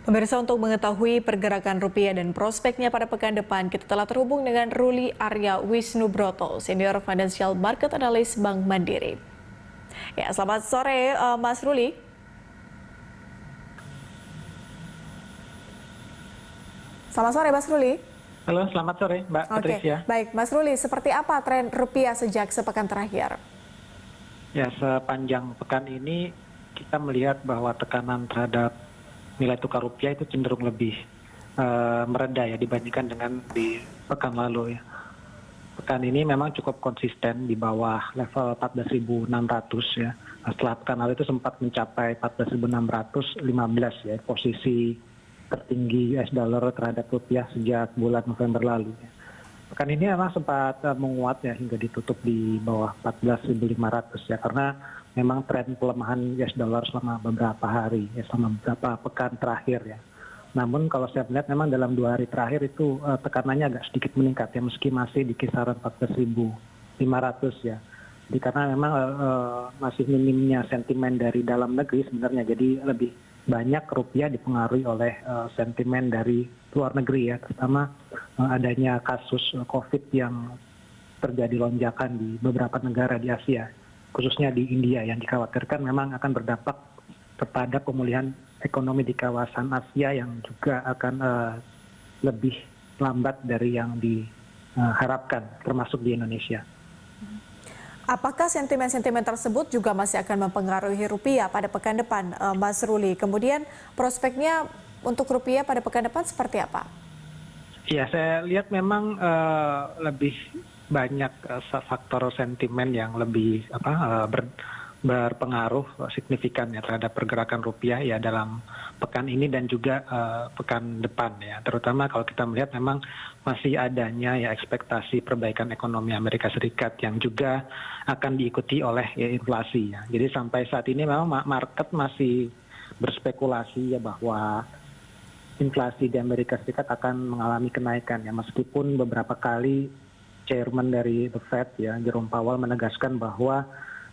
Pemirsa, untuk mengetahui pergerakan rupiah dan prospeknya pada pekan depan, kita telah terhubung dengan Ruli Arya Wisnubroto, Senior Financial Market Analyst Bank Mandiri. Ya, selamat sore Mas Ruli. Selamat sore Mas Ruli. Halo, selamat sore Mbak Patricia. Baik, Mas Ruli, seperti apa tren rupiah sejak sepekan terakhir? Ya, sepanjang pekan ini kita melihat bahwa tekanan terhadap nilai tukar rupiah itu cenderung lebih mereda ya dibandingkan dengan di pekan lalu ya. Pekan ini memang cukup konsisten di bawah level 14.600 ya. Setelah pekan lalu itu sempat mencapai 14.615 ya, posisi tertinggi US dollar terhadap rupiah sejak bulan November lalu ya. Pekan ini memang sempat menguat ya hingga ditutup di bawah 14.500 ya, karena memang tren pelemahan US dollar selama beberapa hari ya, selama beberapa pekan terakhir ya. Namun kalau saya melihat memang dalam 2 hari terakhir itu tekanannya agak sedikit meningkat ya, meski masih di kisaran 14.500 ya. Jadi karena memang masih minimnya sentimen dari dalam negeri sebenarnya, jadi lebih banyak rupiah dipengaruhi oleh sentimen dari luar negeri ya, terutama adanya kasus COVID yang terjadi lonjakan di beberapa negara di Asia, khususnya di India, yang dikhawatirkan memang akan berdampak kepada pemulihan ekonomi di kawasan Asia yang juga akan lebih lambat dari yang diharapkan, termasuk di Indonesia. Apakah sentimen-sentimen tersebut juga masih akan mempengaruhi rupiah pada pekan depan, Mas Ruli? Kemudian prospeknya untuk rupiah pada pekan depan seperti apa? Ya, saya lihat memang lebih banyak faktor sentimen yang lebih berpengaruh signifikan ya terhadap pergerakan rupiah ya dalam pekan ini dan juga pekan depan ya. Terutama kalau kita melihat memang masih adanya ya ekspektasi perbaikan ekonomi Amerika Serikat yang juga akan diikuti oleh ya, inflasi ya. Jadi sampai saat ini memang market masih berspekulasi ya bahwa inflasi di Amerika Serikat akan mengalami kenaikan ya, meskipun beberapa kali chairman dari The Fed ya, Jerome Powell, menegaskan bahwa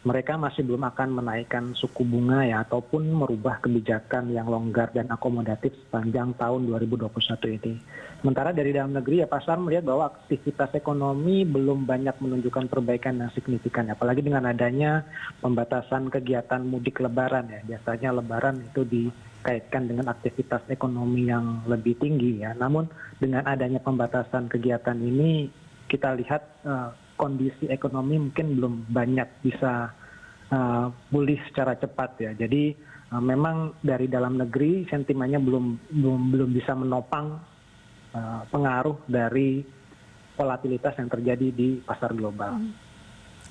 mereka masih belum akan menaikkan suku bunga ya ataupun merubah kebijakan yang longgar dan akomodatif sepanjang tahun 2021 ini. Sementara dari dalam negeri ya, pasar melihat bahwa aktivitas ekonomi belum banyak menunjukkan perbaikan yang signifikan, apalagi dengan adanya pembatasan kegiatan mudik lebaran ya. Biasanya lebaran itu dikaitkan dengan aktivitas ekonomi yang lebih tinggi ya. Namun dengan adanya pembatasan kegiatan ini kita lihat kondisi ekonomi mungkin belum banyak bisa pulih secara cepat ya. Jadi memang dari dalam negeri sentimennya belum bisa menopang pengaruh dari volatilitas yang terjadi di pasar global.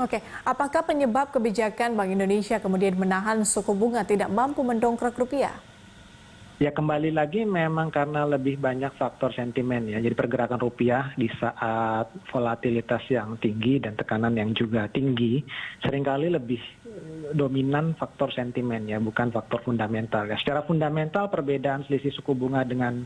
Oke, apakah penyebab kebijakan Bank Indonesia kemudian menahan suku bunga tidak mampu mendongkrak rupiah? Ya, kembali lagi memang karena lebih banyak faktor sentimen ya. Jadi pergerakan rupiah di saat volatilitas yang tinggi dan tekanan yang juga tinggi seringkali lebih dominan faktor sentimen ya, bukan faktor fundamental ya. Secara fundamental perbedaan selisih suku bunga dengan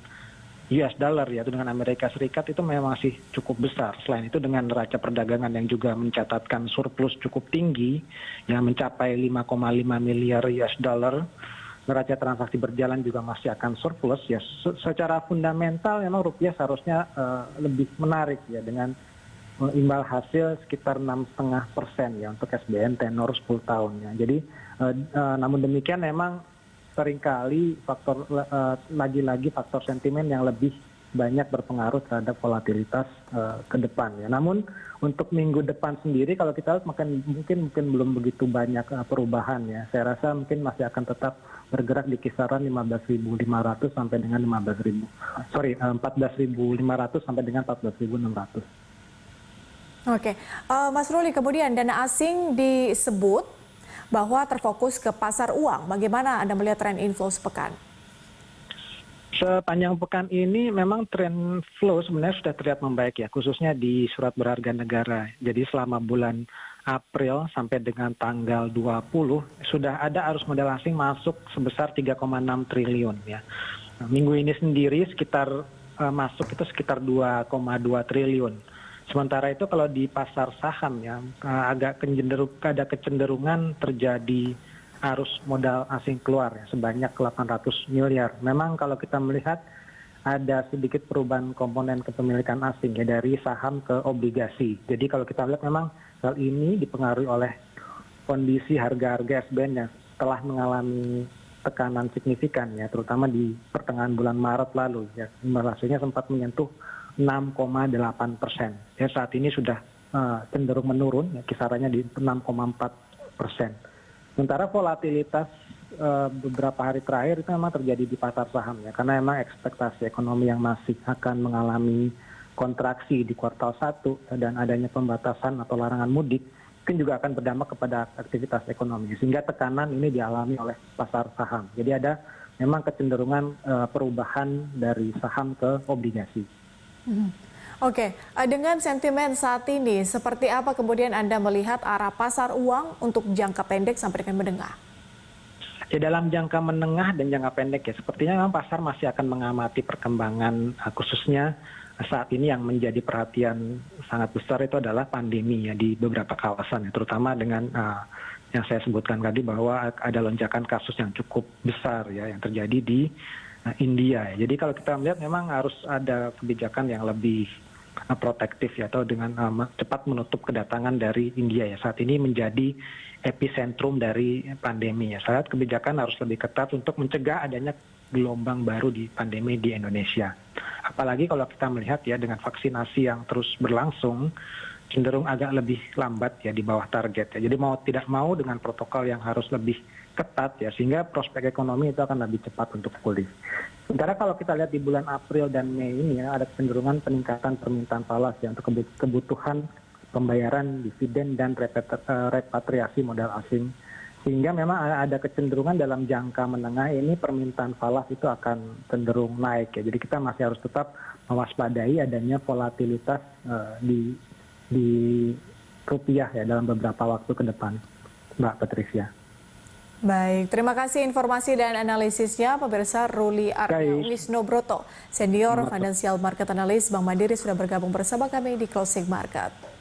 US dollar yaitu dengan Amerika Serikat itu memang masih cukup besar. Selain itu dengan neraca perdagangan yang juga mencatatkan surplus cukup tinggi yang mencapai 5,5 miliar US dollar. Neraca transaksi berjalan juga masih akan surplus ya. Secara fundamental memang rupiah seharusnya lebih menarik ya, dengan imbal hasil sekitar 6,5% ya untuk SBN tenor 10 tahun ya. Jadi namun demikian memang seringkali lagi-lagi faktor sentimen yang lebih banyak berpengaruh terhadap volatilitas ke depan ya. Namun untuk minggu depan sendiri kalau kita lihat mungkin belum begitu banyak perubahan ya. Saya rasa mungkin masih akan tetap bergerak di kisaran 15.500 sampai dengan 14.500 sampai dengan 14.600. Oke, Mas Ruli, kemudian dana asing disebut bahwa terfokus ke pasar uang. Bagaimana Anda melihat tren inflow sepekan? Sepanjang pekan ini memang tren flow sebenarnya sudah terlihat membaik ya, khususnya di surat berharga negara. Jadi selama bulan April sampai dengan tanggal 20 sudah ada arus modal asing masuk sebesar 3,6 triliun ya. Minggu ini sendiri masuk itu sekitar 2,2 triliun. Sementara itu kalau di pasar saham ya ada kecenderungan terjadi arus modal asing keluar ya, sebanyak 800 miliar. Memang kalau kita melihat ada sedikit perubahan komponen kepemilikan asing ya dari saham ke obligasi. Jadi kalau kita lihat memang hal ini dipengaruhi oleh kondisi harga-harga SBN yang telah mengalami tekanan signifikan ya, terutama di pertengahan bulan Maret lalu ya, rasanya sempat menyentuh 6,8%. Ya saat ini sudah cenderung menurun, ya, kisarannya di 6,4%. Sementara volatilitas beberapa hari terakhir itu memang terjadi di pasar saham ya, karena memang ekspektasi ekonomi yang masih akan mengalami kontraksi di kuartal 1 dan adanya pembatasan atau larangan mudik mungkin juga akan berdampak kepada aktivitas ekonomi, sehingga tekanan ini dialami oleh pasar saham. Jadi ada memang kecenderungan perubahan dari saham ke obligasi. Oke, dengan sentimen saat ini, seperti apa kemudian Anda melihat arah pasar uang untuk jangka pendek sampai dengan menengah? Ya dalam jangka menengah dan jangka pendek ya, sepertinya memang pasar masih akan mengamati perkembangan khususnya saat ini yang menjadi perhatian sangat besar itu adalah pandemi ya di beberapa kawasan ya, terutama dengan yang saya sebutkan tadi bahwa ada lonjakan kasus yang cukup besar ya yang terjadi di India. Jadi kalau kita melihat memang harus ada kebijakan yang lebih protektif ya, atau dengan cepat menutup kedatangan dari India ya. Saat ini menjadi epicentrum dari pandemi ya. Saat kebijakan harus lebih ketat untuk mencegah adanya gelombang baru di pandemi di Indonesia. Apalagi kalau kita melihat ya dengan vaksinasi yang terus berlangsung cenderung agak lebih lambat ya di bawah target ya. Jadi mau tidak mau dengan protokol yang harus lebih ketat ya, sehingga prospek ekonomi itu akan lebih cepat untuk pulih. Sementara kalau kita lihat di bulan April dan Mei ini ya, ada kecenderungan peningkatan permintaan falas ya untuk kebutuhan pembayaran dividen dan repatriasi modal asing. Sehingga memang ada kecenderungan dalam jangka menengah ini permintaan falas itu akan cenderung naik ya. Jadi kita masih harus tetap mewaspadai adanya volatilitas di rupiah ya dalam beberapa waktu ke depan, Mbak Patricia. Baik, terima kasih informasi dan analisisnya pemirsa. Ruli Arya Wisnubroto, Senior Financial Market Analyst Bank Mandiri sudah bergabung bersama kami di Closing Market.